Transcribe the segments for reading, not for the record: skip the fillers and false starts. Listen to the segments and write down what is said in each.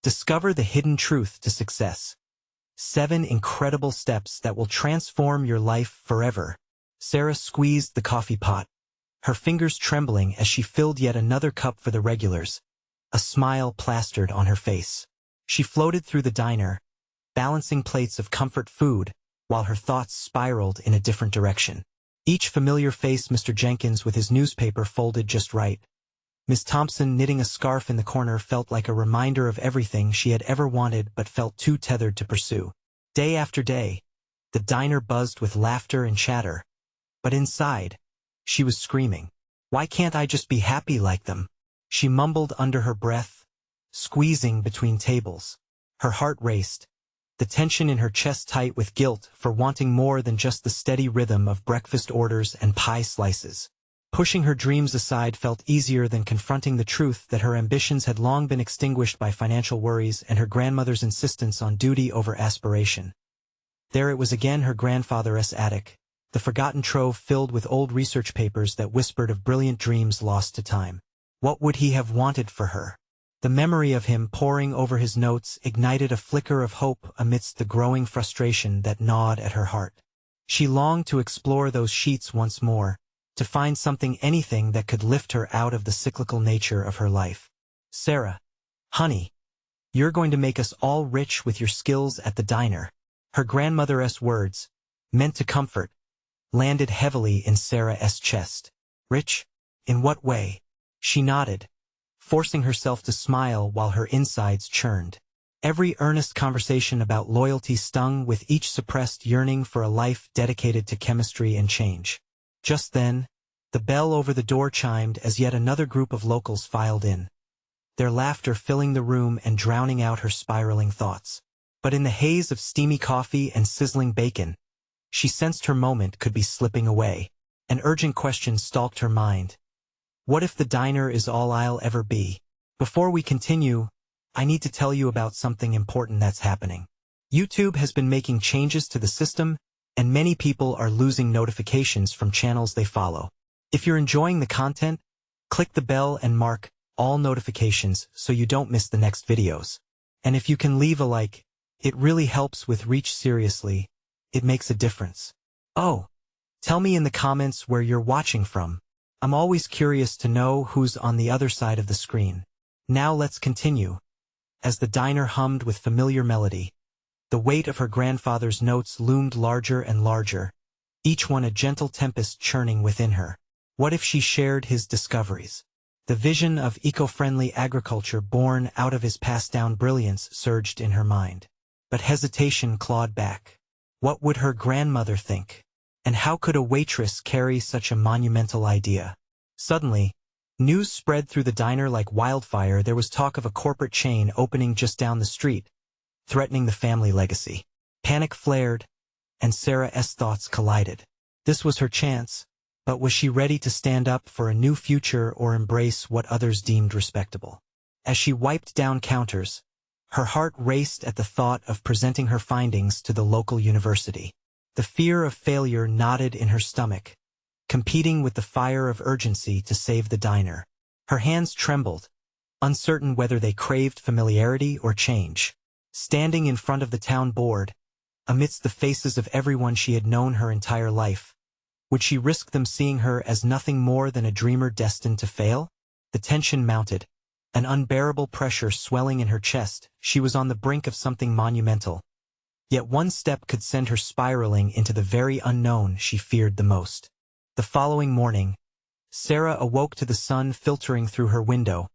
Discover the hidden truth to success. 7 incredible steps that will transform your life forever. Sarah squeezed the coffee pot, her fingers trembling as she filled yet another cup for the regulars, a smile plastered on her face. She floated through the diner, balancing plates of comfort food, while her thoughts spiraled in a different direction. Each familiar face, Mr. Jenkins with his newspaper folded just right. Miss Thompson knitting a scarf in the corner, felt like a reminder of everything she had ever wanted but felt too tethered to pursue. Day after day, the diner buzzed with laughter and chatter. But inside, she was screaming, "Why can't I just be happy like them?" She mumbled under her breath, squeezing between tables. Her heart raced, the tension in her chest tight with guilt for wanting more than just the steady rhythm of breakfast orders and pie slices. Pushing her dreams aside felt easier than confronting the truth that her ambitions had long been extinguished by financial worries and her grandmother's insistence on duty over aspiration. There it was again, her grandfather's attic, the forgotten trove filled with old research papers that whispered of brilliant dreams lost to time. What would he have wanted for her? The memory of him poring over his notes ignited a flicker of hope amidst the growing frustration that gnawed at her heart. She longed to explore those sheets once more, to find anything that could lift her out of the cyclical nature of her life. "Sarah, honey, you're going to make us all rich with your skills at the diner." Her grandmother's words, meant to comfort, landed heavily in Sarah's chest. "Rich? In what way?" She nodded, forcing herself to smile while her insides churned. Every earnest conversation about loyalty stung with each suppressed yearning for a life dedicated to chemistry and change. Just then, the bell over the door chimed as yet another group of locals filed in, their laughter filling the room and drowning out her spiraling thoughts. But in the haze of steamy coffee and sizzling bacon, she sensed her moment could be slipping away. An urgent question stalked her mind. What if the diner is all I'll ever be? Before we continue, I need to tell you about something important that's happening. YouTube has been making changes to the system, and many people are losing notifications from channels they follow. If you're enjoying the content, click the bell and mark all notifications so you don't miss the next videos. And if you can leave a like, it really helps with reach. Seriously, it makes a difference. Oh, tell me in the comments where you're watching from. I'm always curious to know who's on the other side of the screen. Now let's continue. As the diner hummed with familiar melody, the weight of her grandfather's notes loomed larger and larger, each one a gentle tempest churning within her. What if she shared his discoveries? The vision of eco-friendly agriculture born out of his passed-down brilliance surged in her mind. But hesitation clawed back. What would her grandmother think? And how could a waitress carry such a monumental idea? Suddenly, news spread through the diner like wildfire. There was talk of a corporate chain opening just down the street, threatening the family legacy. Panic flared, and Sarah's thoughts collided. This was her chance, but was she ready to stand up for a new future or embrace what others deemed respectable? As she wiped down counters, her heart raced at the thought of presenting her findings to the local university. The fear of failure knotted in her stomach, competing with the fire of urgency to save the diner. Her hands trembled, uncertain whether they craved familiarity or change. Standing in front of the town board, amidst the faces of everyone she had known her entire life, would she risk them seeing her as nothing more than a dreamer destined to fail? The tension mounted, an unbearable pressure swelling in her chest. She was on the brink of something monumental. Yet one step could send her spiraling into the very unknown she feared the most. The following morning, Sarah awoke to the sun filtering through her window,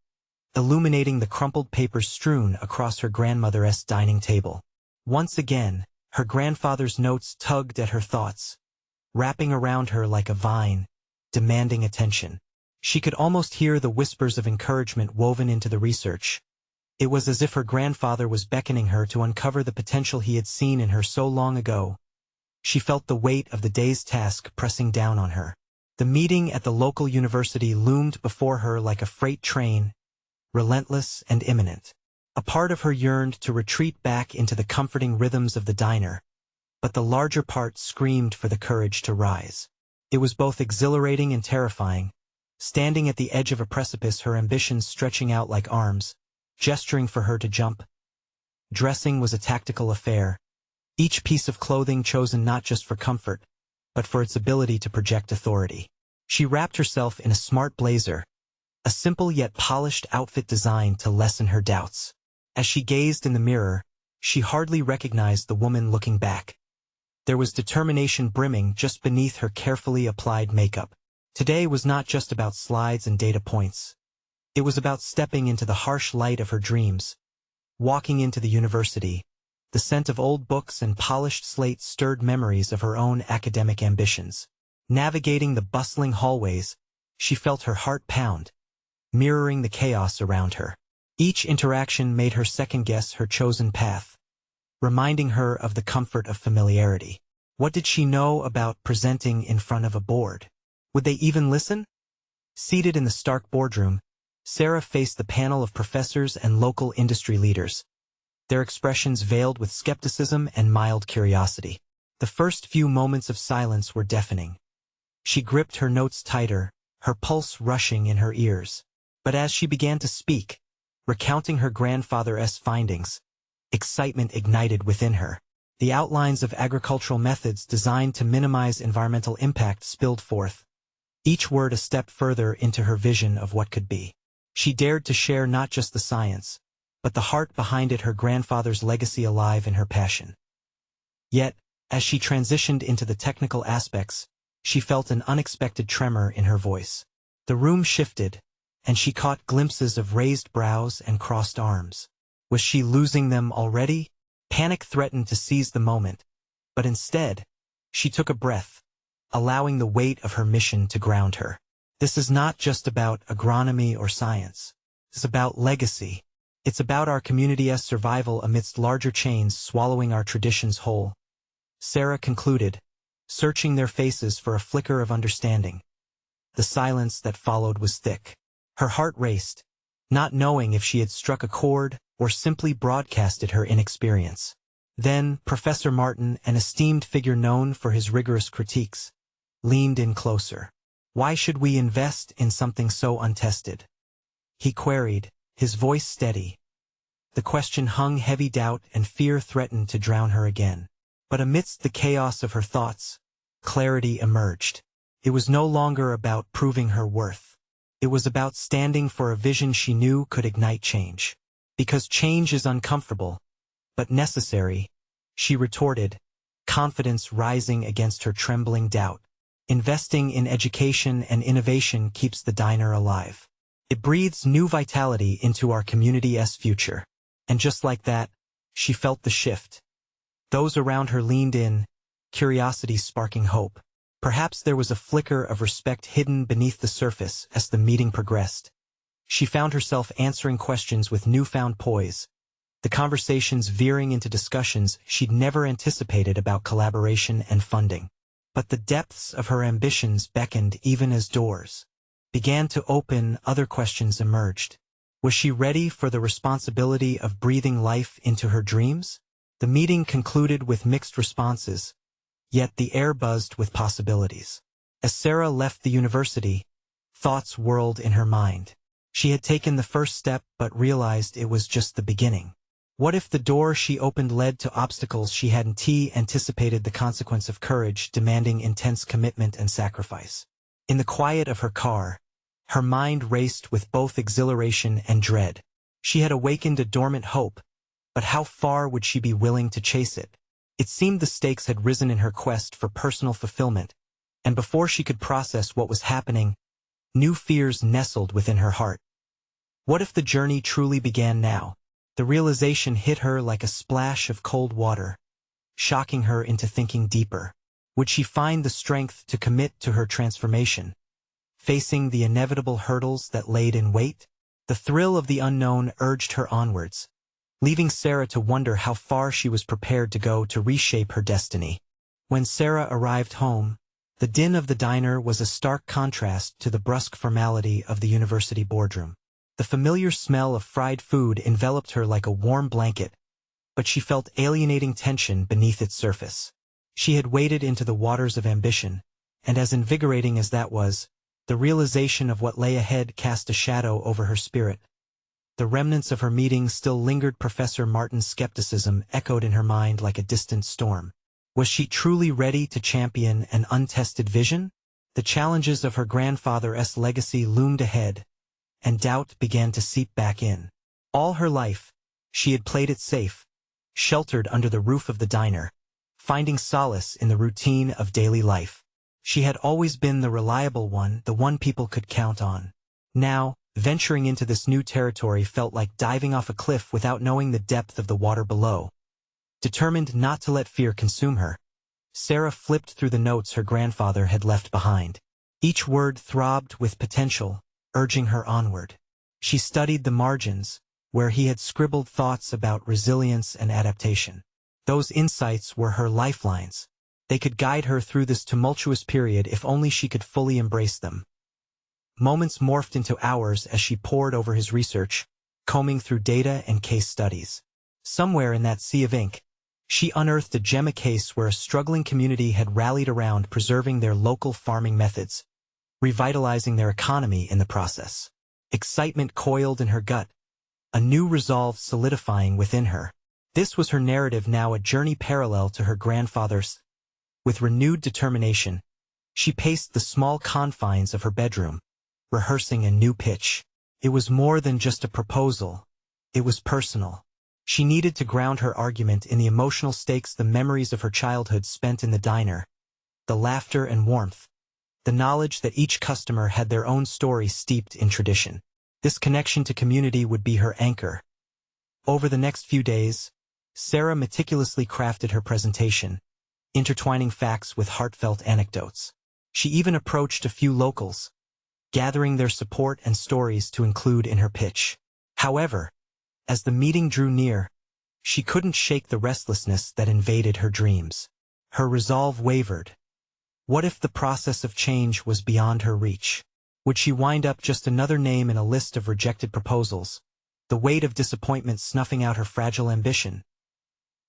illuminating the crumpled papers strewn across her grandmother's dining table. Once again, her grandfather's notes tugged at her thoughts, wrapping around her like a vine, demanding attention. She could almost hear the whispers of encouragement woven into the research. It was as if her grandfather was beckoning her to uncover the potential he had seen in her so long ago. She felt the weight of the day's task pressing down on her. The meeting at the local university loomed before her like a freight train, relentless and imminent. A part of her yearned to retreat back into the comforting rhythms of the diner, but the larger part screamed for the courage to rise. It was both exhilarating and terrifying, standing at the edge of a precipice, her ambitions stretching out like arms, gesturing for her to jump. Dressing was a tactical affair, each piece of clothing chosen not just for comfort, but for its ability to project authority. She wrapped herself in a smart blazer, a simple yet polished outfit designed to lessen her doubts. As she gazed in the mirror, she hardly recognized the woman looking back. There was determination brimming just beneath her carefully applied makeup. Today was not just about slides and data points. It was about stepping into the harsh light of her dreams. Walking into the university, the scent of old books and polished slates stirred memories of her own academic ambitions. Navigating the bustling hallways, she felt her heart pound, mirroring the chaos around her. Each interaction made her second-guess her chosen path, reminding her of the comfort of familiarity. What did she know about presenting in front of a board? Would they even listen? Seated in the stark boardroom, Sarah faced the panel of professors and local industry leaders, their expressions veiled with skepticism and mild curiosity. The first few moments of silence were deafening. She gripped her notes tighter, her pulse rushing in her ears. But as she began to speak, recounting her grandfather's findings, excitement ignited within her. The outlines of agricultural methods designed to minimize environmental impact spilled forth, each word a step further into her vision of what could be. She dared to share not just the science, but the heart behind it, her grandfather's legacy alive in her passion. Yet, as she transitioned into the technical aspects, she felt an unexpected tremor in her voice. The room shifted, and she caught glimpses of raised brows and crossed arms. Was she losing them already? Panic threatened to seize the moment, but instead, she took a breath, allowing the weight of her mission to ground her. This is not just about agronomy or science. It's about legacy. It's about our community's survival amidst larger chains swallowing our traditions whole. Sarah concluded, searching their faces for a flicker of understanding. The silence that followed was thick. Her heart raced, not knowing if she had struck a chord or simply broadcasted her inexperience. Then, Professor Martin, an esteemed figure known for his rigorous critiques, leaned in closer. Why should we invest in something so untested? He queried, his voice steady. The question hung heavy. Doubt and fear threatened to drown her again. But amidst the chaos of her thoughts, clarity emerged. It was no longer about proving her worth. It was about standing for a vision she knew could ignite change. Because change is uncomfortable, but necessary, she retorted, confidence rising against her trembling doubt. Investing in education and innovation keeps the diner alive. It breathes new vitality into our community's future. And just like that, she felt the shift. Those around her leaned in, curiosity sparking hope. Perhaps there was a flicker of respect hidden beneath the surface as the meeting progressed. She found herself answering questions with newfound poise, the conversations veering into discussions she'd never anticipated about collaboration and funding. But the depths of her ambitions beckoned even as doors began to open. Other questions emerged. Was she ready for the responsibility of breathing life into her dreams? The meeting concluded with mixed responses, yet the air buzzed with possibilities. As Sarah left the university, thoughts whirled in her mind. She had taken the first step but realized it was just the beginning. What if the door she opened led to obstacles she hadn't anticipated? The consequence of courage demanding intense commitment and sacrifice. In the quiet of her car, her mind raced with both exhilaration and dread. She had awakened a dormant hope, but how far would she be willing to chase it? It seemed the stakes had risen in her quest for personal fulfillment, and before she could process what was happening, new fears nestled within her heart. What if the journey truly began now? The realization hit her like a splash of cold water, shocking her into thinking deeper. Would she find the strength to commit to her transformation, facing the inevitable hurdles that laid in wait? The thrill of the unknown urged her onwards, leaving Sarah to wonder how far she was prepared to go to reshape her destiny. When Sarah arrived home, the din of the diner was a stark contrast to the brusque formality of the university boardroom. The familiar smell of fried food enveloped her like a warm blanket, but she felt alienating tension beneath its surface. She had waded into the waters of ambition, and as invigorating as that was, the realization of what lay ahead cast a shadow over her spirit. The remnants of her meeting still lingered. Professor Martin's skepticism echoed in her mind like a distant storm. Was she truly ready to champion an untested vision? The challenges of her grandfather's legacy loomed ahead, and doubt began to seep back in. All her life, she had played it safe, sheltered under the roof of the diner, finding solace in the routine of daily life. She had always been the reliable one, the one people could count on. Now, venturing into this new territory felt like diving off a cliff without knowing the depth of the water below. Determined not to let fear consume her, Sarah flipped through the notes her grandfather had left behind. Each word throbbed with potential, urging her onward. She studied the margins, where he had scribbled thoughts about resilience and adaptation. Those insights were her lifelines. They could guide her through this tumultuous period if only she could fully embrace them. Moments morphed into hours as she pored over his research, combing through data and case studies. Somewhere in that sea of ink, she unearthed a gem, a case where a struggling community had rallied around preserving their local farming methods, revitalizing their economy in the process. Excitement coiled in her gut, a new resolve solidifying within her. This was her narrative now, a journey parallel to her grandfather's. With renewed determination, she paced the small confines of her bedroom, rehearsing a new pitch. It was more than just a proposal. It was personal. She needed to ground her argument in the emotional stakes, the memories of her childhood spent in the diner, the laughter and warmth, the knowledge that each customer had their own story steeped in tradition. This connection to community would be her anchor. Over the next few days, Sarah meticulously crafted her presentation, intertwining facts with heartfelt anecdotes. She even approached a few locals, gathering their support and stories to include in her pitch. However, as the meeting drew near, she couldn't shake the restlessness that invaded her dreams. Her resolve wavered. What if the process of change was beyond her reach? Would she wind up just another name in a list of rejected proposals, the weight of disappointment snuffing out her fragile ambition?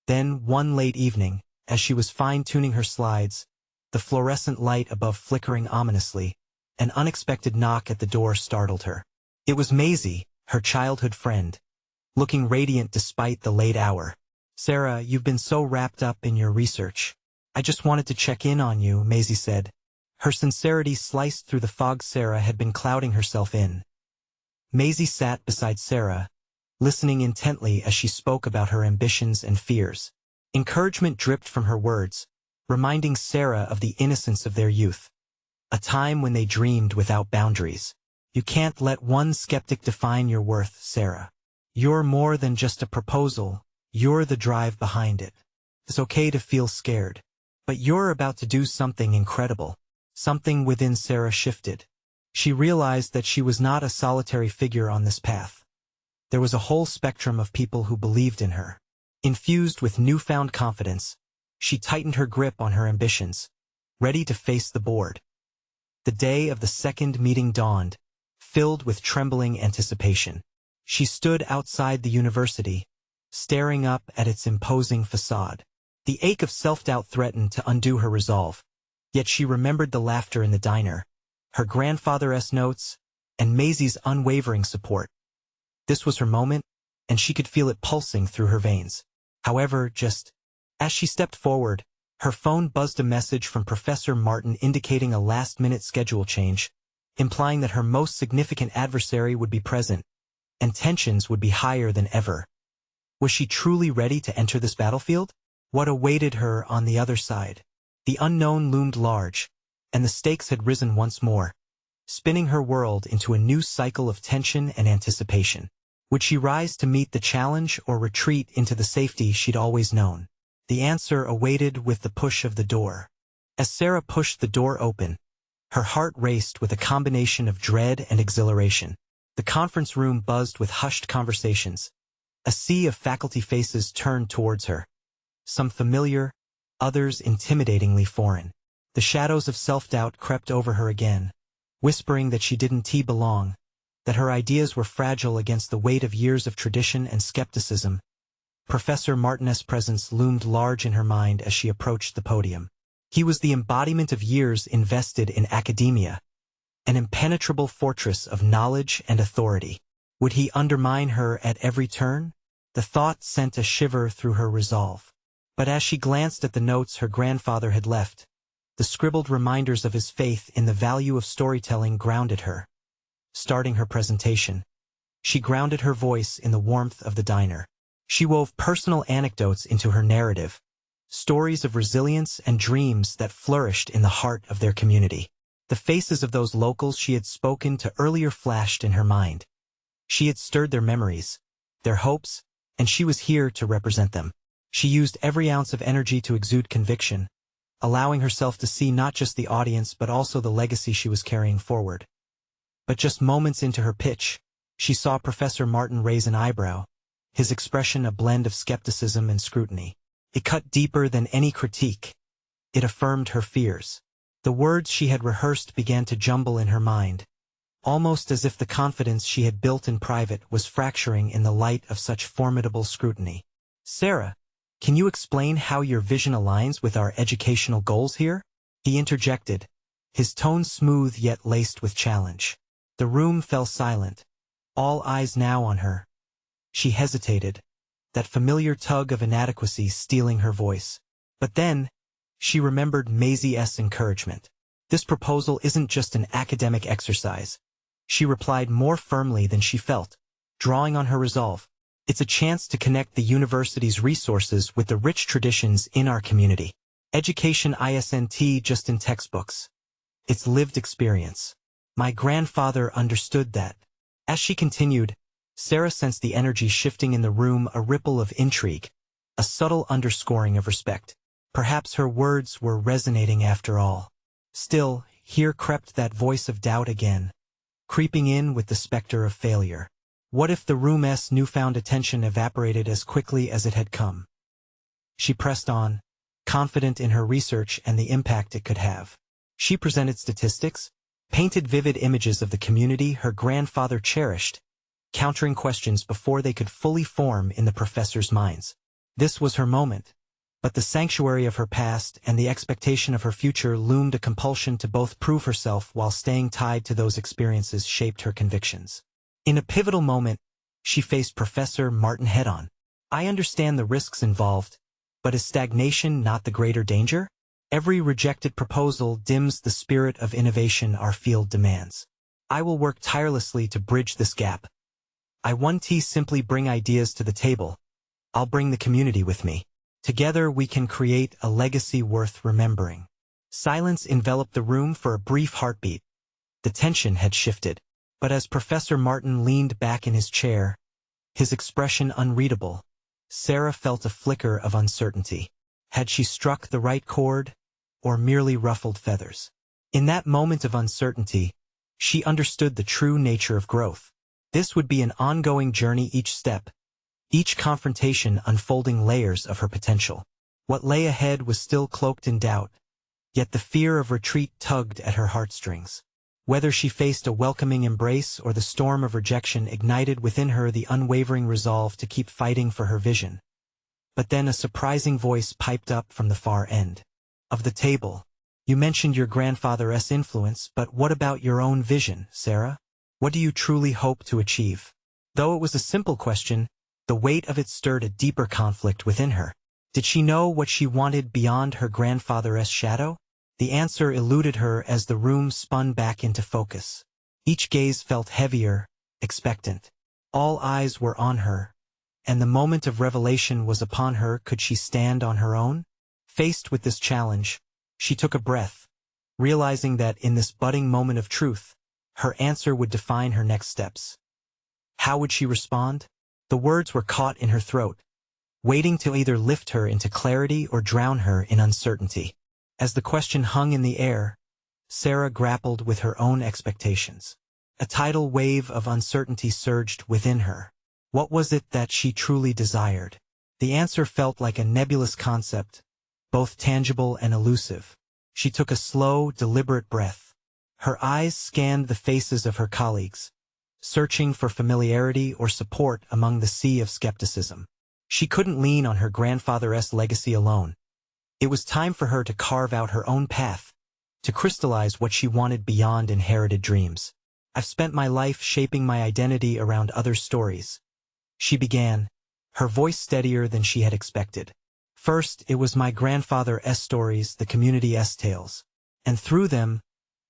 Then, one late evening, as she was fine-tuning her slides, the fluorescent light above flickering ominously, an unexpected knock at the door startled her. It was Maisie, her childhood friend, looking radiant despite the late hour. "Sarah, you've been so wrapped up in your research. I just wanted to check in on you," Maisie said. Her sincerity sliced through the fog Sarah had been clouding herself in. Maisie sat beside Sarah, listening intently as she spoke about her ambitions and fears. Encouragement dripped from her words, reminding Sarah of the innocence of their youth, a time when they dreamed without boundaries. "You can't let one skeptic define your worth, Sarah. You're more than just a proposal, you're the drive behind it. It's okay to feel scared. But you're about to do something incredible." Something within Sarah shifted. She realized that she was not a solitary figure on this path. There was a whole spectrum of people who believed in her. Infused with newfound confidence, she tightened her grip on her ambitions, ready to face the board. The day of the second meeting dawned, filled with trembling anticipation. She stood outside the university, staring up at its imposing facade. The ache of self-doubt threatened to undo her resolve. Yet she remembered the laughter in the diner, her grandfather's notes, and Maisie's unwavering support. This was her moment, and she could feel it pulsing through her veins. However, just as she stepped forward, her phone buzzed, a message from Professor Martin indicating a last-minute schedule change, implying that her most significant adversary would be present, and tensions would be higher than ever. Was she truly ready to enter this battlefield? What awaited her on the other side? The unknown loomed large, and the stakes had risen once more, spinning her world into a new cycle of tension and anticipation. Would she rise to meet the challenge or retreat into the safety she'd always known? The answer awaited with the push of the door. As Sarah pushed the door open, her heart raced with a combination of dread and exhilaration. The conference room buzzed with hushed conversations. A sea of faculty faces turned towards her, some familiar, others intimidatingly foreign. The shadows of self-doubt crept over her again, whispering that she didn't belong, that her ideas were fragile against the weight of years of tradition and skepticism. Professor Martin's presence loomed large in her mind as she approached the podium. He was the embodiment of years invested in academia, an impenetrable fortress of knowledge and authority. Would he undermine her at every turn? The thought sent a shiver through her resolve. But as she glanced at the notes her grandfather had left, the scribbled reminders of his faith in the value of storytelling grounded her. Starting her presentation, she grounded her voice in the warmth of the diner. She wove personal anecdotes into her narrative, stories of resilience and dreams that flourished in the heart of their community. The faces of those locals she had spoken to earlier flashed in her mind. She had stirred their memories, their hopes, and she was here to represent them. She used every ounce of energy to exude conviction, allowing herself to see not just the audience but also the legacy she was carrying forward. But just moments into her pitch, she saw Professor Martin raise an eyebrow, his expression a blend of skepticism and scrutiny. It cut deeper than any critique. It affirmed her fears. The words she had rehearsed began to jumble in her mind, almost as if the confidence she had built in private was fracturing in the light of such formidable scrutiny. "Sarah, can you explain how your vision aligns with our educational goals here?" he interjected, his tone smooth yet laced with challenge. The room fell silent, all eyes now on her. She hesitated, that familiar tug of inadequacy stealing her voice. But then, she remembered Maisie's encouragement. "This proposal isn't just an academic exercise," she replied more firmly than she felt, drawing on her resolve. "It's a chance to connect the university's resources with the rich traditions in our community. Education isn't just in textbooks. It's lived experience. My grandfather understood that." As she continued, Sarah sensed the energy shifting in the room, a ripple of intrigue, a subtle underscoring of respect. Perhaps her words were resonating after all. Still, here crept that voice of doubt again, creeping in with the specter of failure. What if the room's newfound attention evaporated as quickly as it had come? She pressed on, confident in her research and the impact it could have. She presented statistics, painted vivid images of the community her grandfather cherished, countering questions before they could fully form in the professors' minds. This was her moment, but the sanctuary of her past and the expectation of her future loomed. A compulsion to both prove herself while staying tied to those experiences shaped her convictions. In a pivotal moment, she faced Professor Martin head-on. "I understand the risks involved, but is stagnation not the greater danger? Every rejected proposal dims the spirit of innovation our field demands. I will work tirelessly to bridge this gap. I won't simply bring ideas to the table. I'll bring the community with me. Together we can create a legacy worth remembering." Silence enveloped the room for a brief heartbeat. The tension had shifted. But as Professor Martin leaned back in his chair, his expression unreadable, Sarah felt a flicker of uncertainty. Had she struck the right chord, or merely ruffled feathers? In that moment of uncertainty, she understood the true nature of growth. This would be an ongoing journey, each step, each confrontation unfolding layers of her potential. What lay ahead was still cloaked in doubt, yet the fear of retreat tugged at her heartstrings. Whether she faced a welcoming embrace or the storm of rejection ignited within her the unwavering resolve to keep fighting for her vision. But then a surprising voice piped up from the far end of the table. "You mentioned your grandfather's influence, but what about your own vision, Sarah? What do you truly hope to achieve?" Though it was a simple question, the weight of it stirred a deeper conflict within her. Did she know what she wanted beyond her grandfather's shadow? The answer eluded her as the room spun back into focus. Each gaze felt heavier, expectant. All eyes were on her, and the moment of revelation was upon her. Could she stand on her own? Faced with this challenge, she took a breath, realizing that in this budding moment of truth, her answer would define her next steps. How would she respond? The words were caught in her throat, waiting to either lift her into clarity or drown her in uncertainty. As the question hung in the air, Sarah grappled with her own expectations. A tidal wave of uncertainty surged within her. What was it that she truly desired? The answer felt like a nebulous concept, both tangible and elusive. She took a slow, deliberate breath. Her eyes scanned the faces of her colleagues, searching for familiarity or support among the sea of skepticism. She couldn't lean on her grandfather's legacy alone. It was time for her to carve out her own path, to crystallize what she wanted beyond inherited dreams. I've spent my life shaping my identity around others' stories. She began, her voice steadier than she had expected. First, it was my grandfather's stories, the community's tales. And through them,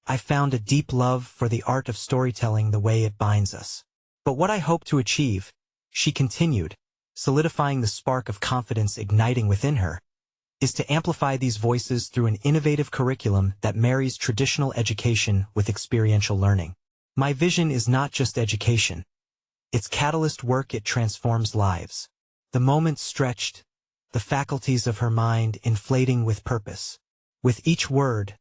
I found a deep love for the art of storytelling, the way it binds us. But what I hope to achieve, she continued, solidifying the spark of confidence igniting within her, is to amplify these voices through an innovative curriculum that marries traditional education with experiential learning. My vision is not just education. It's catalyst work. It transforms lives. The moment stretched, the faculties of her mind inflating with purpose. With each word,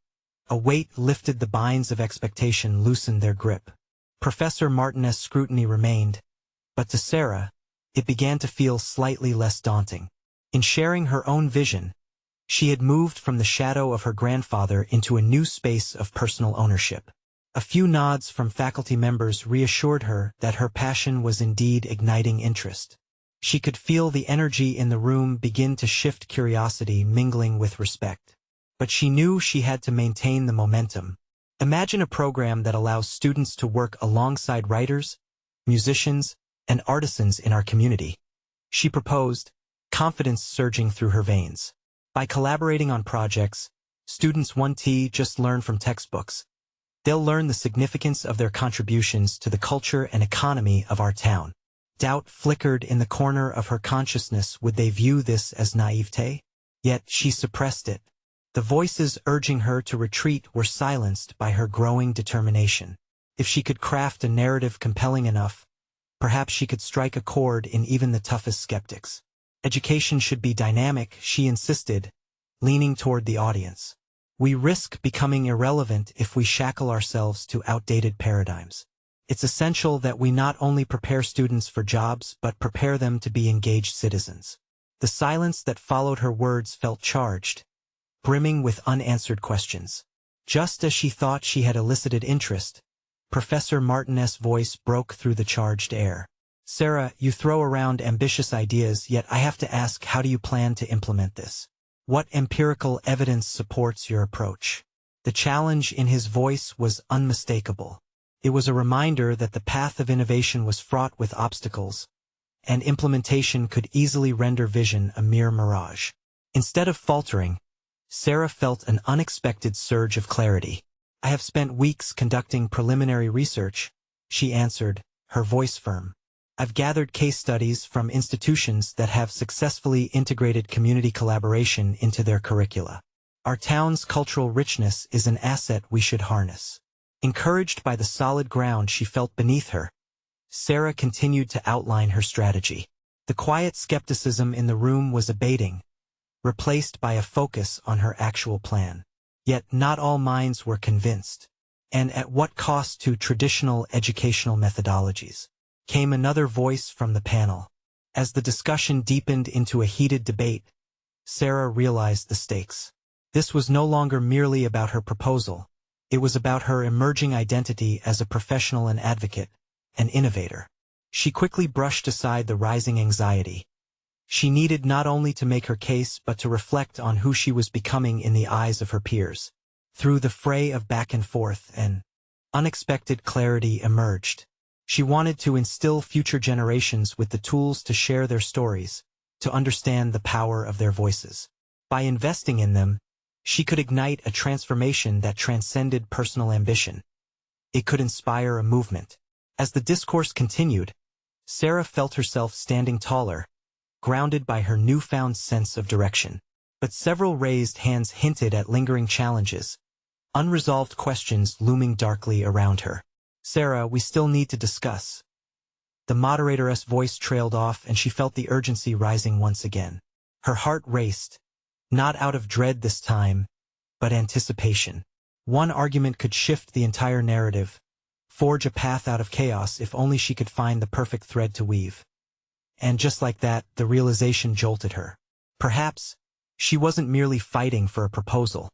a weight lifted, the binds of expectation loosened their grip. Professor Martin's scrutiny remained, but to Sarah, it began to feel slightly less daunting. In sharing her own vision, she had moved from the shadow of her grandfather into a new space of personal ownership. A few nods from faculty members reassured her that her passion was indeed igniting interest. She could feel the energy in the room begin to shift, curiosity mingling with respect. But she knew she had to maintain the momentum. Imagine a program that allows students to work alongside writers, musicians, and artisans in our community. She proposed, confidence surging through her veins. By collaborating on projects, students won't just learn from textbooks. They'll learn the significance of their contributions to the culture and economy of our town. Doubt flickered in the corner of her consciousness. Would they view this as naivete? Yet she suppressed it. The voices urging her to retreat were silenced by her growing determination. If she could craft a narrative compelling enough, perhaps she could strike a chord in even the toughest skeptics. Education should be dynamic, she insisted, leaning toward the audience. We risk becoming irrelevant if we shackle ourselves to outdated paradigms. It's essential that we not only prepare students for jobs but prepare them to be engaged citizens. The silence that followed her words felt charged, brimming with unanswered questions. Just as she thought she had elicited interest, Professor Martin's voice broke through the charged air. Sarah, you throw around ambitious ideas, yet I have to ask, how do you plan to implement this? What empirical evidence supports your approach? The challenge in his voice was unmistakable. It was a reminder that the path of innovation was fraught with obstacles, and implementation could easily render vision a mere mirage. Instead of faltering, Sarah felt an unexpected surge of clarity. I have spent weeks conducting preliminary research, she answered, her voice firm. I've gathered case studies from institutions that have successfully integrated community collaboration into their curricula. Our town's cultural richness is an asset we should harness. Encouraged by the solid ground she felt beneath her, Sarah continued to outline her strategy. The quiet skepticism in the room was abating, replaced by a focus on her actual plan. Yet not all minds were convinced. And at what cost to traditional educational methodologies? Came another voice from the panel. As the discussion deepened into a heated debate, Sarah realized the stakes. This was no longer merely about her proposal. It was about her emerging identity as a professional and advocate, an innovator. She quickly brushed aside the rising anxiety. She needed not only to make her case but to reflect on who she was becoming in the eyes of her peers. Through the fray of back and forth, an unexpected clarity emerged. She wanted to instill future generations with the tools to share their stories, to understand the power of their voices. By investing in them, she could ignite a transformation that transcended personal ambition. It could inspire a movement. As the discourse continued, Sarah felt herself standing taller, grounded by her newfound sense of direction. But several raised hands hinted at lingering challenges, unresolved questions looming darkly around her. Sarah, we still need to discuss. The moderator's voice trailed off and she felt the urgency rising once again. Her heart raced, not out of dread this time, but anticipation. One argument could shift the entire narrative, forge a path out of chaos if only she could find the perfect thread to weave. And just like that, the realization jolted her. Perhaps, she wasn't merely fighting for a proposal.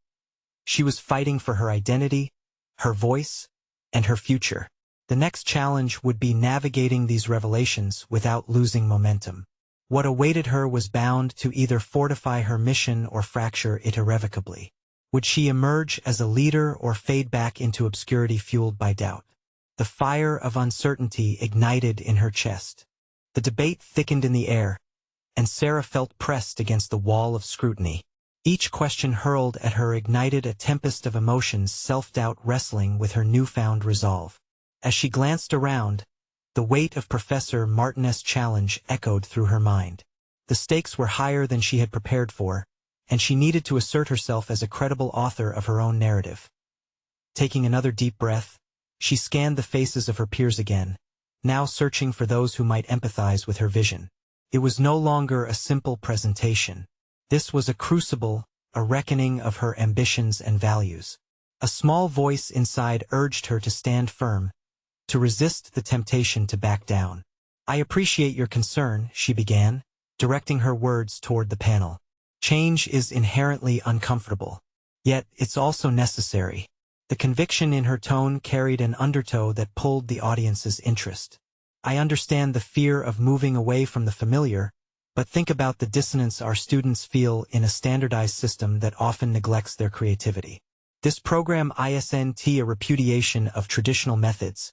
She was fighting for her identity, her voice, and her future. The next challenge would be navigating these revelations without losing momentum. What awaited her was bound to either fortify her mission or fracture it irrevocably. Would she emerge as a leader or fade back into obscurity fueled by doubt? The fire of uncertainty ignited in her chest. The debate thickened in the air, and Sarah felt pressed against the wall of scrutiny. Each question hurled at her ignited a tempest of emotions, self-doubt wrestling with her newfound resolve. As she glanced around, the weight of Professor Martinez's challenge echoed through her mind. The stakes were higher than she had prepared for, and she needed to assert herself as a credible author of her own narrative. Taking another deep breath, she scanned the faces of her peers again, now searching for those who might empathize with her vision. It was no longer a simple presentation. This was a crucible, a reckoning of her ambitions and values. A small voice inside urged her to stand firm, to resist the temptation to back down. "I appreciate your concern," she began, directing her words toward the panel. "Change is inherently uncomfortable. Yet it's also necessary." The conviction in her tone carried an undertow that pulled the audience's interest. "I understand the fear of moving away from the familiar, but think about the dissonance our students feel in a standardized system that often neglects their creativity. This program isn't a repudiation of traditional methods.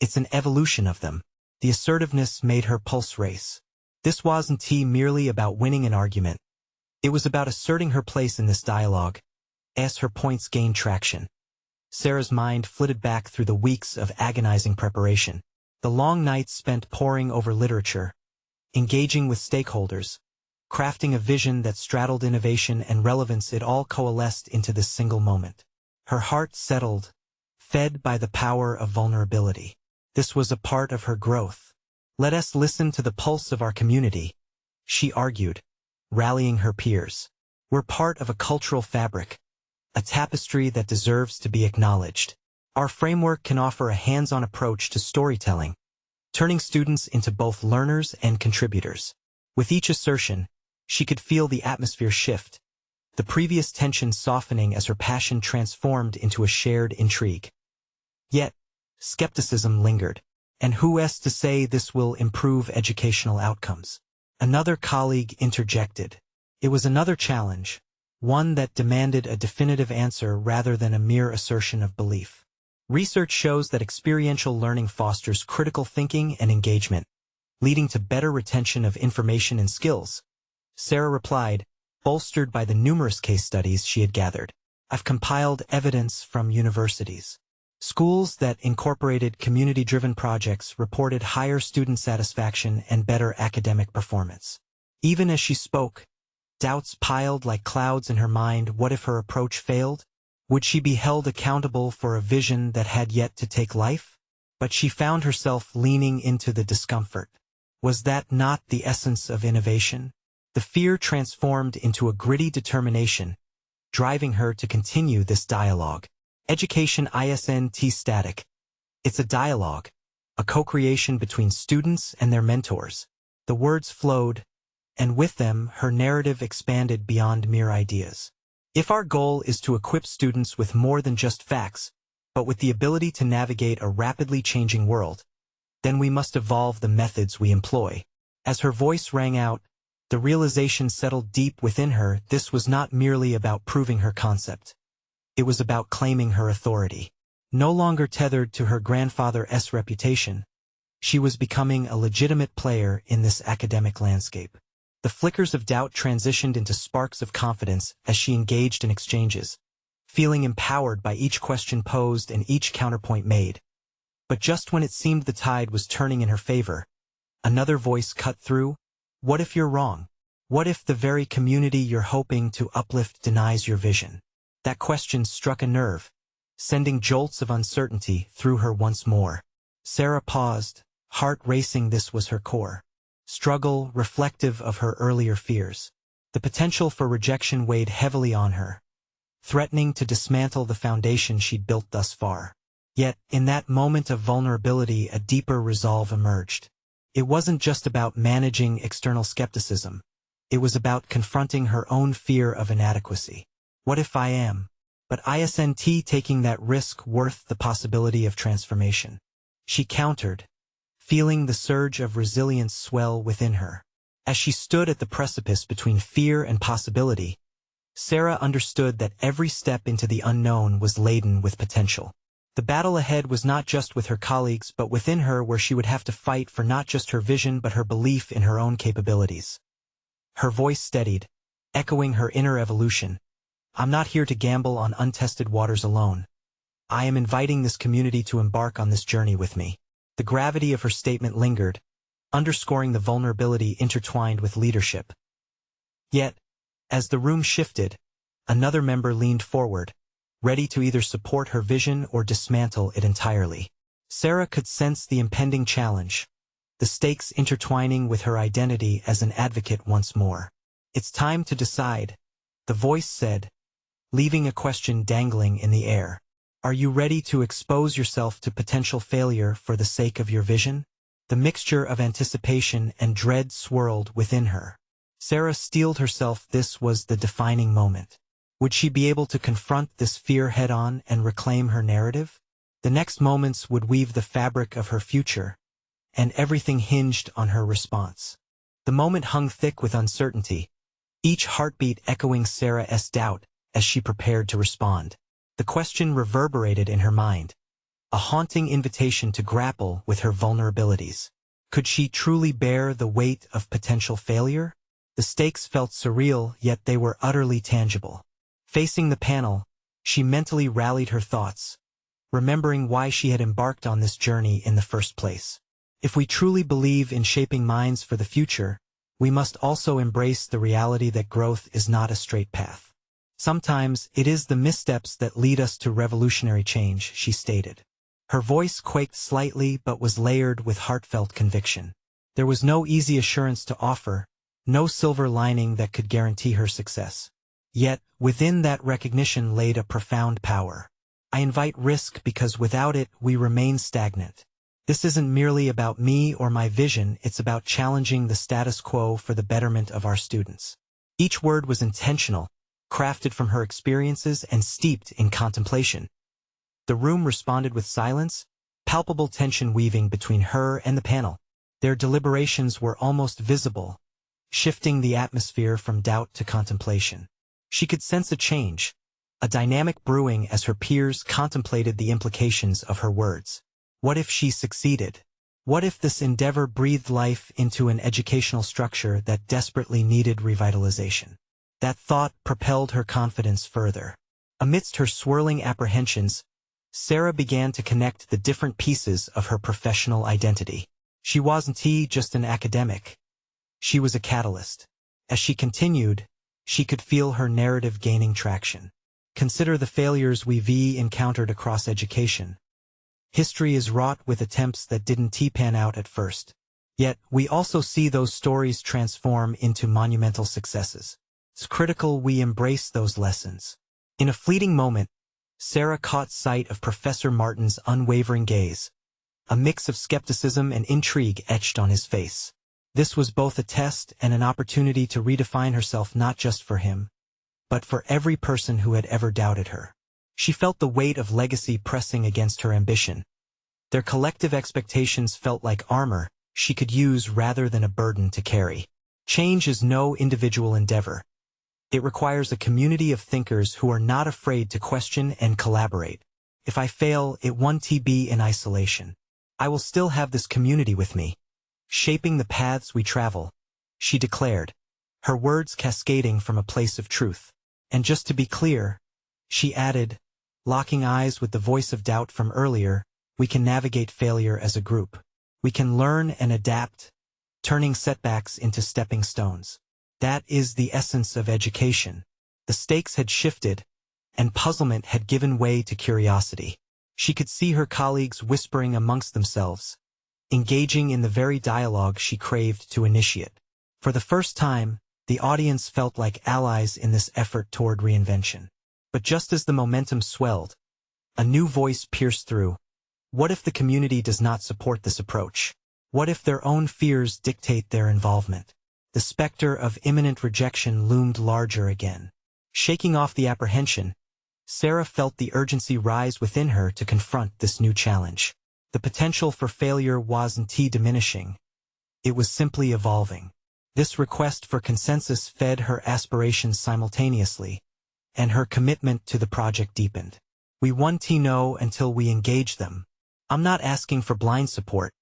It's an evolution of them." The assertiveness made her pulse race. This wasn't merely about winning an argument. It was about asserting her place in this dialogue, as her points gained traction. Sarah's mind flitted back through the weeks of agonizing preparation. The long nights spent poring over literature, engaging with stakeholders, crafting a vision that straddled innovation and relevance. It all coalesced into this single moment. Her heart settled, fed by the power of vulnerability. This was a part of her growth. "Let us listen to the pulse of our community," she argued, rallying her peers. "We're part of a cultural fabric, a tapestry that deserves to be acknowledged. Our framework can offer a hands-on approach to storytelling, turning students into both learners and contributors." With each assertion, she could feel the atmosphere shift, the previous tension softening as her passion transformed into a shared intrigue. Yet, skepticism lingered. And who's to say this will improve educational outcomes? Another colleague interjected. It was another challenge, one that demanded a definitive answer rather than a mere assertion of belief. "Research shows that experiential learning fosters critical thinking and engagement, leading to better retention of information and skills," Sarah replied, bolstered by the numerous case studies she had gathered. "I've compiled evidence from universities. Schools that incorporated community-driven projects reported higher student satisfaction and better academic performance." Even as she spoke, doubts piled like clouds in her mind. What if her approach failed? Would she be held accountable for a vision that had yet to take life? But she found herself leaning into the discomfort. Was that not the essence of innovation? The fear transformed into a gritty determination, driving her to continue this dialogue. Education isn't static. It's a dialogue, a co-creation between students and their mentors. The words flowed, and with them, her narrative expanded beyond mere ideas. If our goal is to equip students with more than just facts, but with the ability to navigate a rapidly changing world, then we must evolve the methods we employ. As her voice rang out, the realization settled deep within her. This was not merely about proving her concept. It was about claiming her authority. No longer tethered to her grandfather's reputation, she was becoming a legitimate player in this academic landscape. The flickers of doubt transitioned into sparks of confidence as she engaged in exchanges, feeling empowered by each question posed and each counterpoint made. But just when it seemed the tide was turning in her favor, another voice cut through. "What if you're wrong? What if the very community you're hoping to uplift denies your vision?" That question struck a nerve, sending jolts of uncertainty through her once more. Sarah paused, heart racing. This was her core struggle, reflective of her earlier fears. The potential for rejection weighed heavily on her, threatening to dismantle the foundation she'd built thus far. Yet, in that moment of vulnerability, a deeper resolve emerged. It wasn't just about managing external skepticism. It was about confronting her own fear of inadequacy. What if I am? But isn't taking that risk worth the possibility of transformation? She countered, feeling the surge of resilience swell within her. As she stood at the precipice between fear and possibility, Sarah understood that every step into the unknown was laden with potential. The battle ahead was not just with her colleagues but within her, where she would have to fight for not just her vision but her belief in her own capabilities. Her voice steadied, echoing her inner evolution. I'm not here to gamble on untested waters alone. I am inviting this community to embark on this journey with me. The gravity of her statement lingered, underscoring the vulnerability intertwined with leadership. Yet, as the room shifted, another member leaned forward, ready to either support her vision or dismantle it entirely. Sarah could sense the impending challenge, the stakes intertwining with her identity as an advocate once more. It's time to decide, the voice said, leaving a question dangling in the air. Are you ready to expose yourself to potential failure for the sake of your vision? The mixture of anticipation and dread swirled within her. Sarah steeled herself. This was the defining moment. Would she be able to confront this fear head-on and reclaim her narrative? The next moments would weave the fabric of her future, and everything hinged on her response. The moment hung thick with uncertainty, each heartbeat echoing Sarah's doubt as she prepared to respond. The question reverberated in her mind, a haunting invitation to grapple with her vulnerabilities. Could she truly bear the weight of potential failure? The stakes felt surreal, yet they were utterly tangible. Facing the panel, she mentally rallied her thoughts, remembering why she had embarked on this journey in the first place. If we truly believe in shaping minds for the future, we must also embrace the reality that growth is not a straight path. Sometimes it is the missteps that lead us to revolutionary change, she stated. Her voice quaked slightly but was layered with heartfelt conviction. There was no easy assurance to offer, no silver lining that could guarantee her success. Yet, within that recognition laid a profound power. I invite risk because without it, we remain stagnant. This isn't merely about me or my vision, it's about challenging the status quo for the betterment of our students. Each word was intentional, crafted from her experiences and steeped in contemplation. The room responded with silence, palpable tension weaving between her and the panel. Their deliberations were almost visible, shifting the atmosphere from doubt to contemplation. She could sense a change, a dynamic brewing as her peers contemplated the implications of her words. What if she succeeded? What if this endeavor breathed life into an educational structure that desperately needed revitalization? That thought propelled her confidence further. Amidst her swirling apprehensions, Sarah began to connect the different pieces of her professional identity. She wasn't just an academic. She was a catalyst. As she continued, she could feel her narrative gaining traction. Consider the failures we've encountered across education. History is wrought with attempts that didn't pan out at first. Yet, we also see those stories transform into monumental successes. It's critical we embrace those lessons. In a fleeting moment, Sarah caught sight of Professor Martin's unwavering gaze. A mix of skepticism and intrigue etched on his face. This was both a test and an opportunity to redefine herself, not just for him, but for every person who had ever doubted her. She felt the weight of legacy pressing against her ambition. Their collective expectations felt like armor she could use rather than a burden to carry. Change is no individual endeavor. It requires a community of thinkers who are not afraid to question and collaborate. If I fail, it won't be in isolation. I will still have this community with me, shaping the paths we travel, she declared, her words cascading from a place of truth. And just to be clear, she added, locking eyes with the voice of doubt from earlier, we can navigate failure as a group. We can learn and adapt, turning setbacks into stepping stones. That is the essence of education. The stakes had shifted, and puzzlement had given way to curiosity. She could see her colleagues whispering amongst themselves, engaging in the very dialogue she craved to initiate. For the first time, the audience felt like allies in this effort toward reinvention. But just as the momentum swelled, a new voice pierced through. What if the community does not support this approach? What if their own fears dictate their involvement? The specter of imminent rejection loomed larger again. Shaking off the apprehension, Sarah felt the urgency rise within her to confront this new challenge. The potential for failure wasn't diminishing. It was simply evolving. This request for consensus fed her aspirations simultaneously, and her commitment to the project deepened. We want to know until we engage them. I'm not asking for blind support.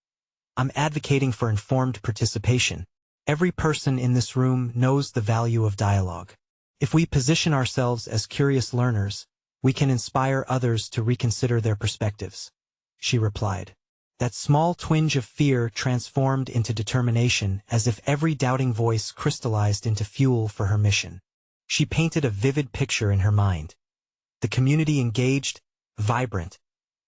I'm advocating for informed participation. Every person in this room knows the value of dialogue. If we position ourselves as curious learners, we can inspire others to reconsider their perspectives. She replied. That small twinge of fear transformed into determination as if every doubting voice crystallized into fuel for her mission. She painted a vivid picture in her mind. The community engaged, vibrant,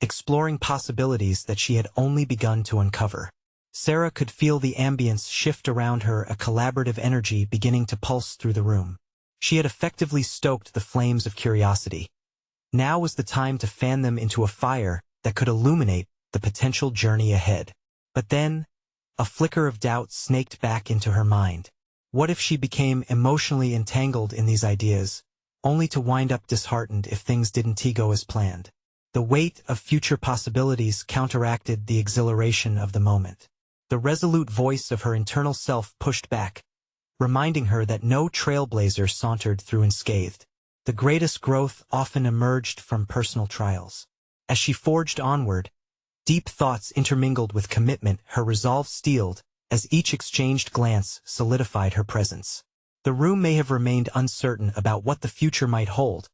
exploring possibilities that she had only begun to uncover. Sarah could feel the ambience shift around her, a collaborative energy beginning to pulse through the room. She had effectively stoked the flames of curiosity. Now was the time to fan them into a fire that could illuminate the potential journey ahead. But then, a flicker of doubt snaked back into her mind. What if she became emotionally entangled in these ideas, only to wind up disheartened if things didn't go as planned? The weight of future possibilities counteracted the exhilaration of the moment. The resolute voice of her internal self pushed back, reminding her that no trailblazer sauntered through unscathed. The greatest growth often emerged from personal trials. As she forged onward, deep thoughts intermingled with commitment, her resolve steeled, as each exchanged glance solidified her presence. The room may have remained uncertain about what the future might hold,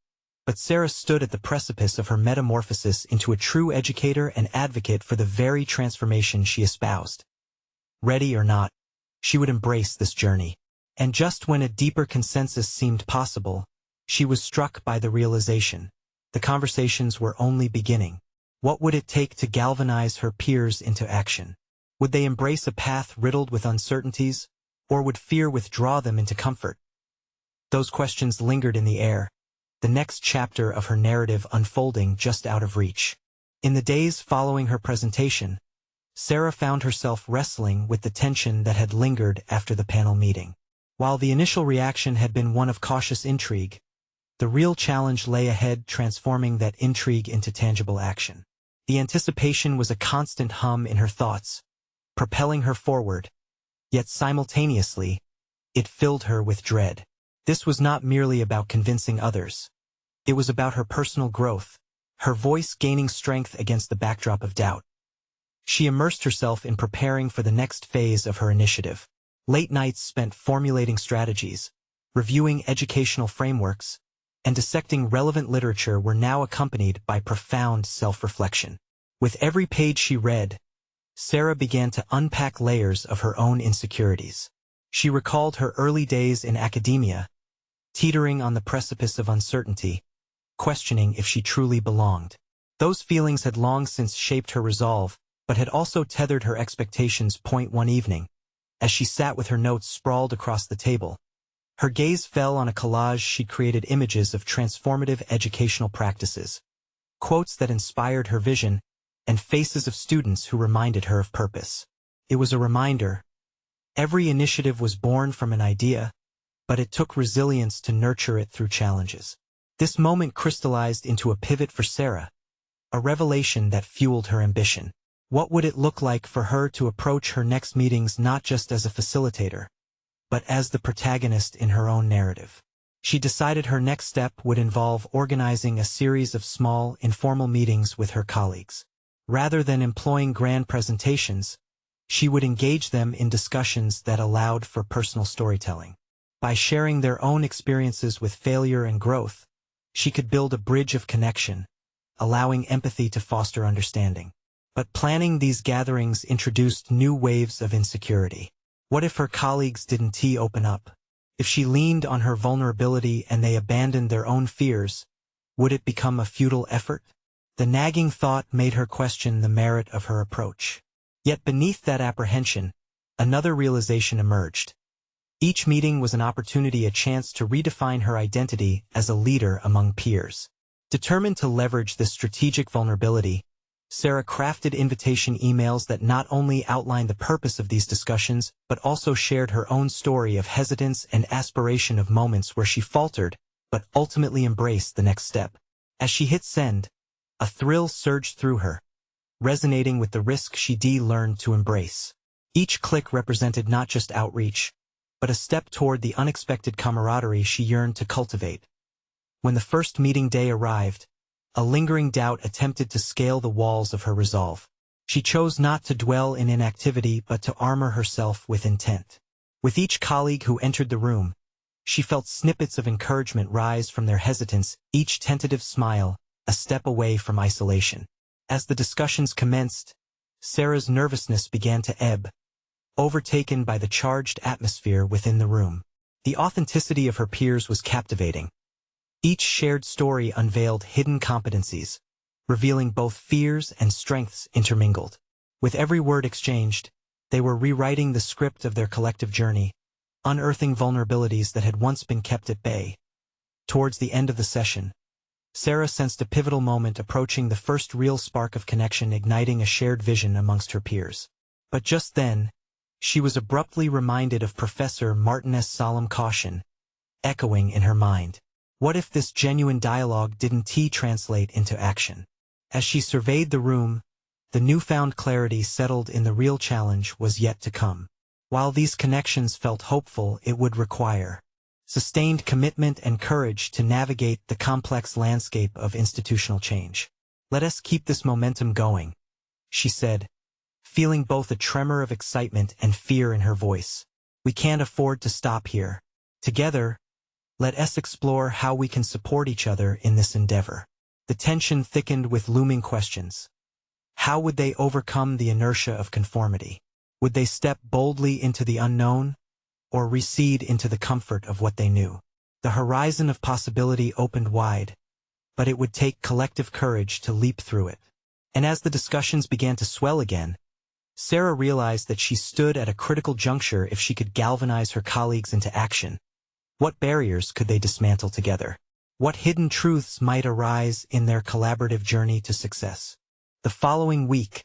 but Sarah stood at the precipice of her metamorphosis into a true educator and advocate for the very transformation she espoused. Ready or not, she would embrace this journey. And just when a deeper consensus seemed possible, she was struck by the realization. The conversations were only beginning. What would it take to galvanize her peers into action? Would they embrace a path riddled with uncertainties, or would fear withdraw them into comfort? Those questions lingered in the air, the next chapter of her narrative unfolding just out of reach. In the days following her presentation, Sarah found herself wrestling with the tension that had lingered after the panel meeting. While the initial reaction had been one of cautious intrigue, the real challenge lay ahead, transforming that intrigue into tangible action. The anticipation was a constant hum in her thoughts, propelling her forward, yet simultaneously, it filled her with dread. This was not merely about convincing others. It was about her personal growth, her voice gaining strength against the backdrop of doubt. She immersed herself in preparing for the next phase of her initiative. Late nights spent formulating strategies, reviewing educational frameworks, and dissecting relevant literature were now accompanied by profound self-reflection. With every page she read, Sarah began to unpack layers of her own insecurities. She recalled her early days in academia, teetering on the precipice of uncertainty, questioning if she truly belonged. Those feelings had long since shaped her resolve, but had also tethered her expectations. One evening, as she sat with her notes sprawled across the table, her gaze fell on a collage she'd created, images of transformative educational practices, quotes that inspired her vision, and faces of students who reminded her of purpose. It was a reminder. Every initiative was born from an idea, but it took resilience to nurture it through challenges. This moment crystallized into a pivot for Sarah, a revelation that fueled her ambition. What would it look like for her to approach her next meetings not just as a facilitator, but as the protagonist in her own narrative? She decided her next step would involve organizing a series of small, informal meetings with her colleagues. Rather than employing grand presentations, she would engage them in discussions that allowed for personal storytelling. By sharing their own experiences with failure and growth, she could build a bridge of connection, allowing empathy to foster understanding. But planning these gatherings introduced new waves of insecurity. What if her colleagues didn't open up? If she leaned on her vulnerability and they abandoned their own fears, would it become a futile effort? The nagging thought made her question the merit of her approach. Yet beneath that apprehension, another realization emerged. Each meeting was an opportunity, a chance to redefine her identity as a leader among peers. Determined to leverage this strategic vulnerability, Sarah crafted invitation emails that not only outlined the purpose of these discussions, but also shared her own story of hesitance and aspiration, of moments where she faltered, but ultimately embraced the next step. As she hit send, a thrill surged through her, resonating with the risk she'd learned to embrace. Each click represented not just outreach, but a step toward the unexpected camaraderie she yearned to cultivate. When the first meeting day arrived, A lingering doubt attempted to scale the walls of her resolve. She chose not to dwell in inactivity but to armor herself with intent. With each colleague who entered the room, she felt snippets of encouragement rise from their hesitance, each tentative smile, a step away from isolation. As the discussions commenced, Sarah's nervousness began to ebb, overtaken by the charged atmosphere within the room. The authenticity of her peers was captivating. Each shared story unveiled hidden competencies, revealing both fears and strengths intermingled. With every word exchanged, they were rewriting the script of their collective journey, unearthing vulnerabilities that had once been kept at bay. Towards the end of the session, Sarah sensed a pivotal moment approaching, the first real spark of connection igniting a shared vision amongst her peers. But just then, she was abruptly reminded of Professor Martin's solemn caution, echoing in her mind. What if this genuine dialogue didn't translate into action? As she surveyed the room, the newfound clarity settled in the real challenge was yet to come. While these connections felt hopeful, it would require sustained commitment and courage to navigate the complex landscape of institutional change. "Let us keep this momentum going," she said, feeling both a tremor of excitement and fear in her voice. "We can't afford to stop here. Together, let us explore how we can support each other in this endeavor." The tension thickened with looming questions. How would they overcome the inertia of conformity? Would they step boldly into the unknown, or recede into the comfort of what they knew? The horizon of possibility opened wide, but it would take collective courage to leap through it. And as the discussions began to swell again, Sarah realized that she stood at a critical juncture. If she could galvanize her colleagues into action, what barriers could they dismantle together? What hidden truths might arise in their collaborative journey to success? The following week,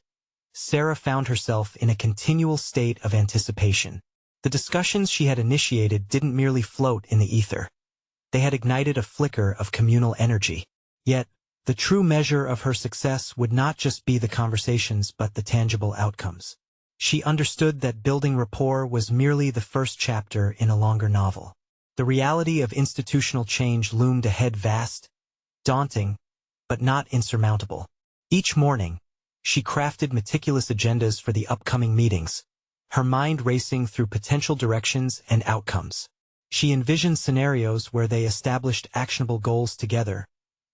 Sarah found herself in a continual state of anticipation. The discussions she had initiated didn't merely float in the ether. They had ignited a flicker of communal energy. Yet, the true measure of her success would not just be the conversations but the tangible outcomes. She understood that building rapport was merely the first chapter in a longer novel. The reality of institutional change loomed ahead, vast, daunting, but not insurmountable. Each morning, she crafted meticulous agendas for the upcoming meetings, her mind racing through potential directions and outcomes. She envisioned scenarios where they established actionable goals together,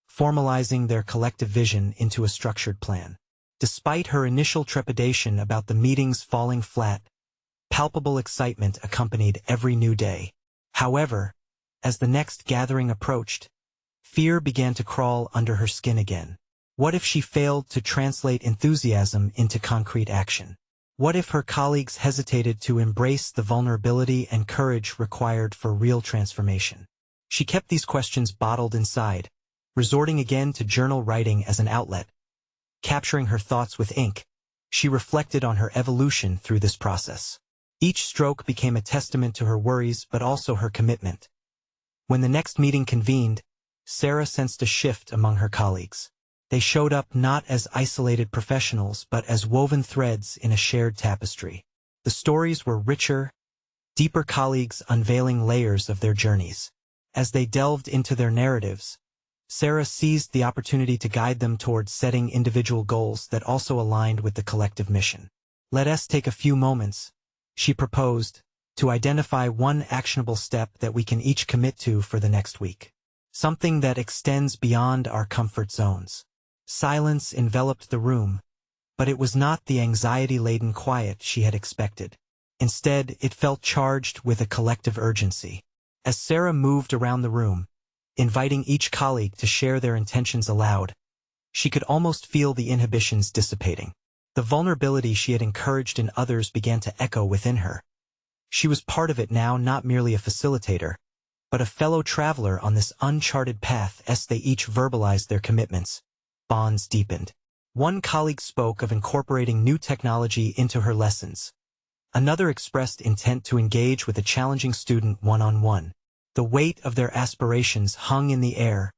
formalizing their collective vision into a structured plan. Despite her initial trepidation about the meetings falling flat, palpable excitement accompanied every new day. However, as the next gathering approached, fear began to crawl under her skin again. What if she failed to translate enthusiasm into concrete action? What if her colleagues hesitated to embrace the vulnerability and courage required for real transformation? She kept these questions bottled inside, resorting again to journal writing as an outlet. Capturing her thoughts with ink, she reflected on her evolution through this process. Each stroke became a testament to her worries but also her commitment. When the next meeting convened, Sarah sensed a shift among her colleagues. They showed up not as isolated professionals but as woven threads in a shared tapestry. The stories were richer, deeper, colleagues unveiling layers of their journeys. As they delved into their narratives, Sarah seized the opportunity to guide them towards setting individual goals that also aligned with the collective mission. "Let us take a few moments," she proposed, "to identify one actionable step that we can each commit to for the next week. Something that extends beyond our comfort zones." Silence enveloped the room, but it was not the anxiety-laden quiet she had expected. Instead, it felt charged with a collective urgency. As Sarah moved around the room, inviting each colleague to share their intentions aloud, she could almost feel the inhibitions dissipating. The vulnerability she had encouraged in others began to echo within her. She was part of it now, not merely a facilitator, but a fellow traveler on this uncharted path. As they each verbalized their commitments, bonds deepened. One colleague spoke of incorporating new technology into her lessons. Another expressed intent to engage with a challenging student one-on-one. The weight of their aspirations hung in the air,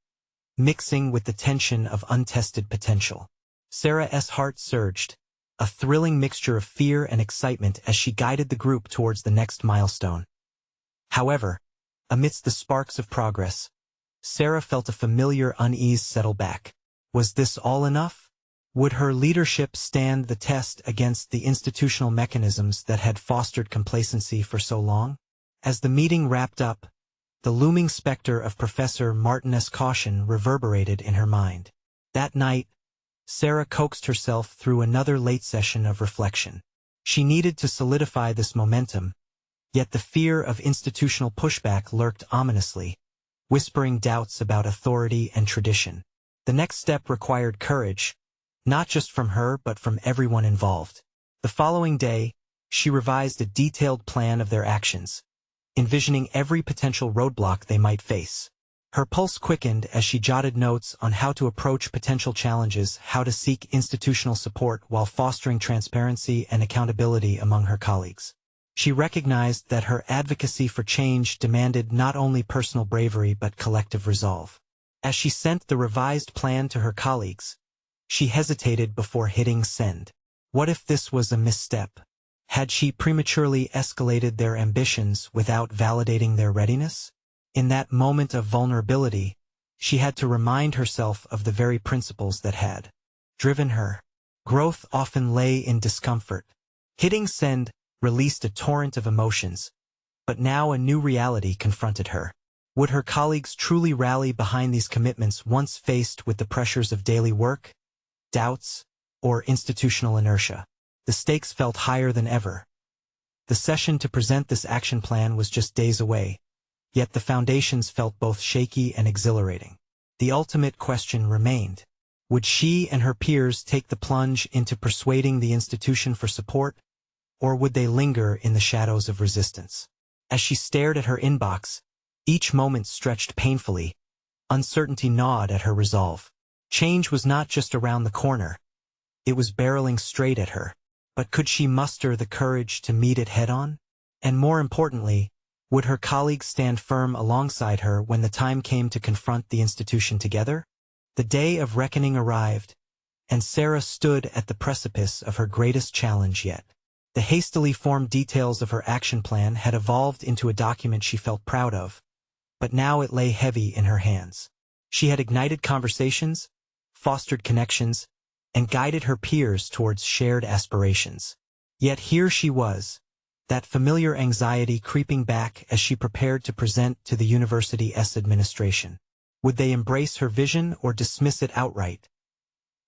mixing with the tension of untested potential. Sarah's heart surged, a thrilling mixture of fear and excitement as she guided the group towards the next milestone. However, amidst the sparks of progress, Sarah felt a familiar unease settle back. Was this all enough? Would her leadership stand the test against the institutional mechanisms that had fostered complacency for so long? As the meeting wrapped up, the looming specter of Professor Martin's caution reverberated in her mind. That night, Sarah coaxed herself through another late session of reflection. She needed to solidify this momentum, yet the fear of institutional pushback lurked ominously, whispering doubts about authority and tradition. The next step required courage, not just from her but from everyone involved. The following day, she revised a detailed plan of their actions, envisioning every potential roadblock they might face. Her pulse quickened as she jotted notes on how to approach potential challenges, how to seek institutional support while fostering transparency and accountability among her colleagues. She recognized that her advocacy for change demanded not only personal bravery but collective resolve. As she sent the revised plan to her colleagues, she hesitated before hitting send. What if this was a misstep? Had she prematurely escalated their ambitions without validating their readiness? In that moment of vulnerability, she had to remind herself of the very principles that had driven her. Growth often lay in discomfort. Hitting send released a torrent of emotions, but now a new reality confronted her. Would her colleagues truly rally behind these commitments once faced with the pressures of daily work, doubts, or institutional inertia? The stakes felt higher than ever. The session to present this action plan was just days away, yet the foundations felt both shaky and exhilarating. The ultimate question remained. Would she and her peers take the plunge into persuading the institution for support, or would they linger in the shadows of resistance? As she stared at her inbox, each moment stretched painfully. Uncertainty gnawed at her resolve. Change was not just around the corner. It was barreling straight at her. But could she muster the courage to meet it head-on? And more importantly, would her colleagues stand firm alongside her when the time came to confront the institution together? The day of reckoning arrived, and Sarah stood at the precipice of her greatest challenge yet. The hastily formed details of her action plan had evolved into a document she felt proud of, but now it lay heavy in her hands. She had ignited conversations, fostered connections, and guided her peers towards shared aspirations. Yet here she was, that familiar anxiety creeping back as she prepared to present to the university's administration. Would they embrace her vision or dismiss it outright?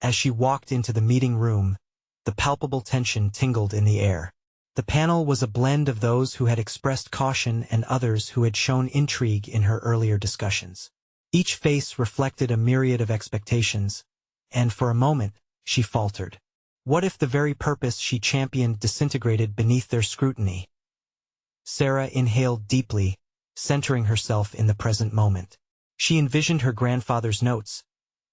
As she walked into the meeting room, the palpable tension tingled in the air. The panel was a blend of those who had expressed caution and others who had shown intrigue in her earlier discussions. Each face reflected a myriad of expectations, and for a moment, she faltered. What if the very purpose she championed disintegrated beneath their scrutiny? Sarah inhaled deeply, centering herself in the present moment. She envisioned her grandfather's notes,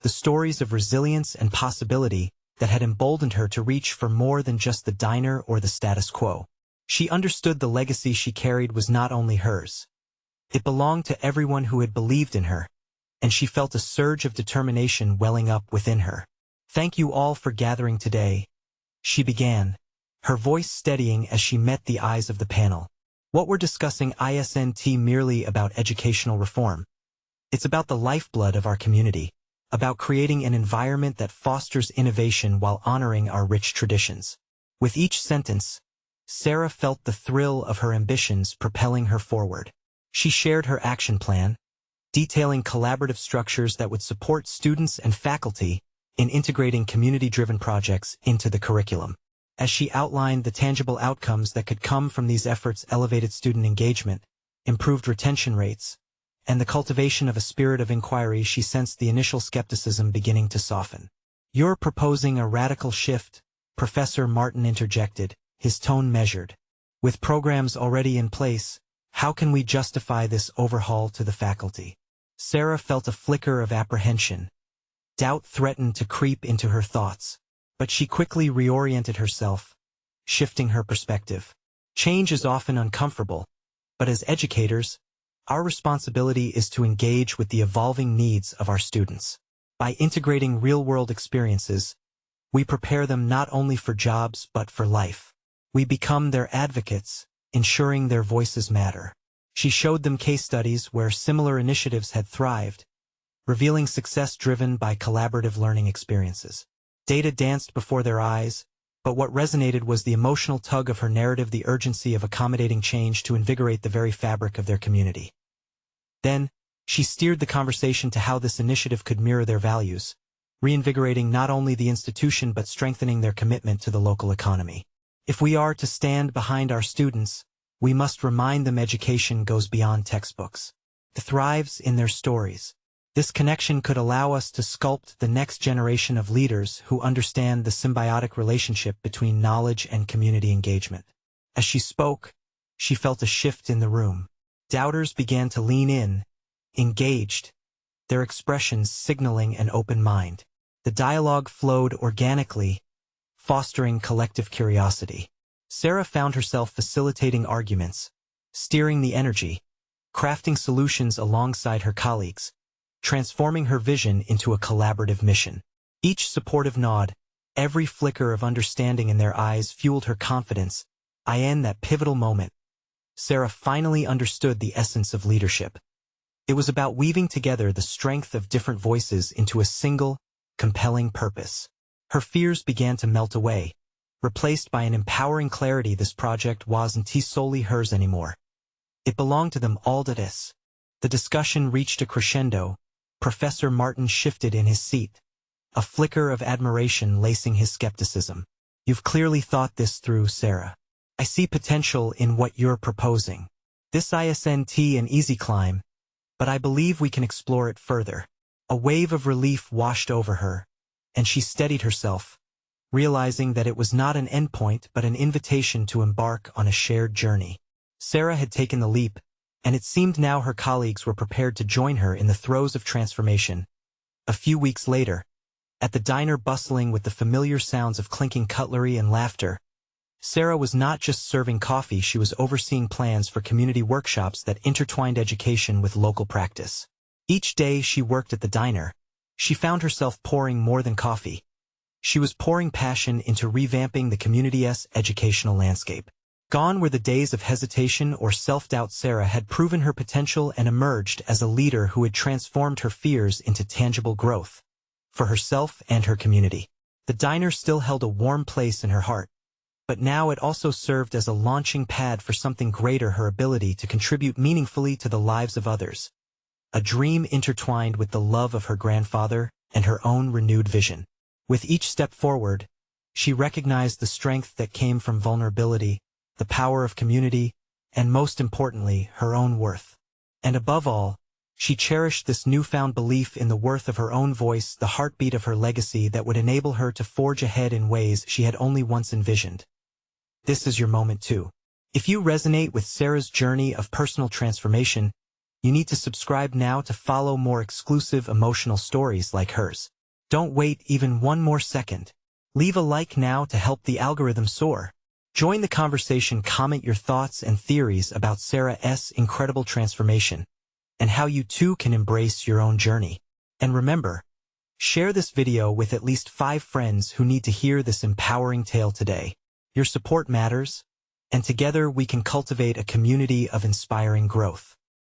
the stories of resilience and possibility that had emboldened her to reach for more than just the diner or the status quo. She understood the legacy she carried was not only hers. It belonged to everyone who had believed in her, and she felt a surge of determination welling up within her. Thank you all for gathering today, she began, her voice steadying as she met the eyes of the panel. What we're discussing isn't merely about educational reform. It's about the lifeblood of our community, about creating an environment that fosters innovation while honoring our rich traditions. With each sentence, Sarah felt the thrill of her ambitions propelling her forward. She shared her action plan, detailing collaborative structures that would support students and faculty in integrating community-driven projects into the curriculum. As she outlined the tangible outcomes that could come from these efforts, elevated student engagement, improved retention rates, and the cultivation of a spirit of inquiry, she sensed the initial skepticism beginning to soften. "You're proposing a radical shift," Professor Martin interjected, his tone measured. "With programs already in place, how can we justify this overhaul to the faculty?" Sarah felt a flicker of apprehension. Doubt threatened to creep into her thoughts, but she quickly reoriented herself, shifting her perspective. Change is often uncomfortable, but as educators, our responsibility is to engage with the evolving needs of our students. By integrating real-world experiences, we prepare them not only for jobs but for life. We become their advocates, ensuring their voices matter. She showed them case studies where similar initiatives had thrived, revealing success driven by collaborative learning experiences. Data danced before their eyes, but what resonated was the emotional tug of her narrative, the urgency of accommodating change to invigorate the very fabric of their community. Then, she steered the conversation to how this initiative could mirror their values, reinvigorating not only the institution but strengthening their commitment to the local economy. If we are to stand behind our students, we must remind them education goes beyond textbooks. It thrives in their stories. This connection could allow us to sculpt the next generation of leaders who understand the symbiotic relationship between knowledge and community engagement. As she spoke, she felt a shift in the room. Doubters began to lean in, engaged, their expressions signaling an open mind. The dialogue flowed organically, fostering collective curiosity. Sarah found herself facilitating arguments, steering the energy, crafting solutions alongside her colleagues, transforming her vision into a collaborative mission. Each supportive nod, every flicker of understanding in their eyes fueled her confidence. In that pivotal moment, Sarah finally understood the essence of leadership. It was about weaving together the strength of different voices into a single, compelling purpose. Her fears began to melt away, replaced by an empowering clarity. This project wasn't solely hers anymore. It belonged to them all. The discussion reached a crescendo. Professor Martin shifted in his seat, a flicker of admiration lacing his skepticism. You've clearly thought this through, Sarah. I see potential in what you're proposing. This isn't an easy climb, but I believe we can explore it further. A wave of relief washed over her, and she steadied herself, realizing that it was not an endpoint but an invitation to embark on a shared journey. Sarah had taken the leap, and it seemed now her colleagues were prepared to join her in the throes of transformation. A few weeks later, at the diner bustling with the familiar sounds of clinking cutlery and laughter, Sarah was not just serving coffee, she was overseeing plans for community workshops that intertwined education with local practice. Each day she worked at the diner, she found herself pouring more than coffee. She was pouring passion into revamping the community's educational landscape. Gone were the days of hesitation or self-doubt. Sarah had proven her potential and emerged as a leader who had transformed her fears into tangible growth for herself and her community. The diner still held a warm place in her heart, but now it also served as a launching pad for something greater: her ability to contribute meaningfully to the lives of others. A dream intertwined with the love of her grandfather and her own renewed vision. With each step forward, she recognized the strength that came from vulnerability, the power of community, and most importantly, her own worth. And above all, she cherished this newfound belief in the worth of her own voice, the heartbeat of her legacy that would enable her to forge ahead in ways she had only once envisioned. This is your moment too. If you resonate with Sarah's journey of personal transformation, you need to subscribe now to follow more exclusive emotional stories like hers. Don't wait even one more second. Leave a like now to help the algorithm soar. Join the conversation, comment your thoughts and theories about Sarah's incredible transformation, and how you too can embrace your own journey. And remember, share this video with at least 5 friends who need to hear this empowering tale today. Your support matters, and together we can cultivate a community of inspiring growth.